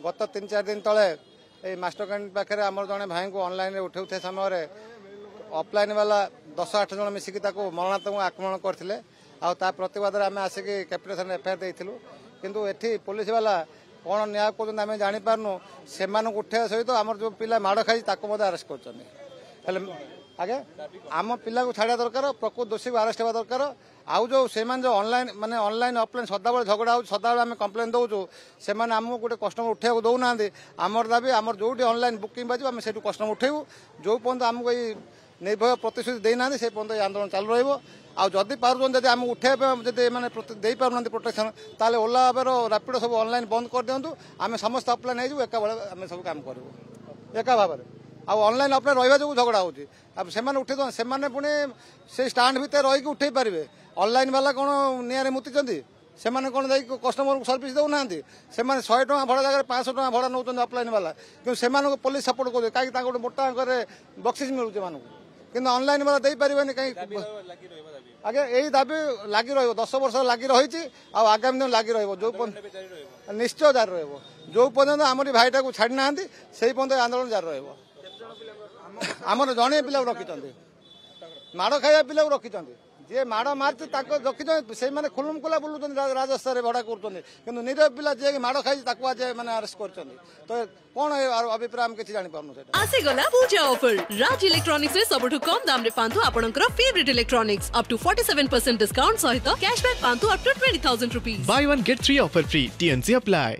गत 3-4 दिन तले ये मास्टर कैंटीन पाखे आमर जड़े भाई को ऑनलाइन उठे समय ऑफलाइन वाला 10-8 जन मिसिकी मरणात्मक आक्रमण करते प्रतिवाद आम आसिक कैपिटेशन एफआईआर देलु किंतु एठी पुलिस वाला कौन न्याय कर आम जापारनु से उठे सहित आम जो पिला माड़ खाई अरेस्ट कर आगे आम पिला को छाड़ा दरकार प्रकृत दोषी को अरेस्ट होगा दरकार आउ जो से ऑनलाइन माने ऑनलाइन ऑफलाइन सदाबले झगड़ा हो सदाबले आम कंप्लेन दौचु से आमको गोटे कस्टमर उठे दौना आमर दाबी आमर जो ऑनलाइन बुकिंग बाजू आम से कस्टमर उठेबू जो पर्यंत आमको ये निर्भय प्रतिश्रुति देना से पर्यंत आंदोलन चालू रही आदि पार्टी आम उठे मैंने दे पार प्रोटेक्शन ताले ओला उबर रैपिडो सब ऑनलाइन बंद कर दिंतु आम समस्त ऑफलाइन हो एका बेले आम सब काम करूँ एका भाव में ऑनलाइन ऑफलाइन रहा जो झगड़ा होने उठे से पुणी से स्टाण्ड भितर रही उठे पारे ऑनलाइन वाला कौन निआरे मुतिचंदी से कौन जाइए कस्टमर को सर्विस देना से 100 टका भड़ा जगह 500 टका भड़ा नौ ऑफलाइन वाला कि से पुलिस सपोर्ट कर कहीं गोटे मोटा बक्सीस मिलूँ मानू कि ऑनलाइन वाला दे पारे कहीं आगे यही दाबी लगी रही 10 वर्ष लगी रही आगामी दिन लगी रही निश्चय जारी रही जो पर्यटन आमरी भाईटा को छाड़ी ना से पर्यंत आंदोलन जारी रही आमर जड़े पिला रखी माड़ खाया पिला रखी जी माड़ मार्च रखी से खुलम खुला बुलूँ राजस्व भड़ा कर निरव पिला जी माड़ खाई आज मैंने अरेस्ट कर तो कौन अभिप्राय किसी जापर आसीगला पूजा ऑफर राज इलेक्ट्रॉनिक्स रे सबठु कम दाम रे पांतु आपनकर favourite electronics up to 47% discount सहित कैशबैक पांतु up to 20,000 rupees buy 1 get 3 offer free T N C apply.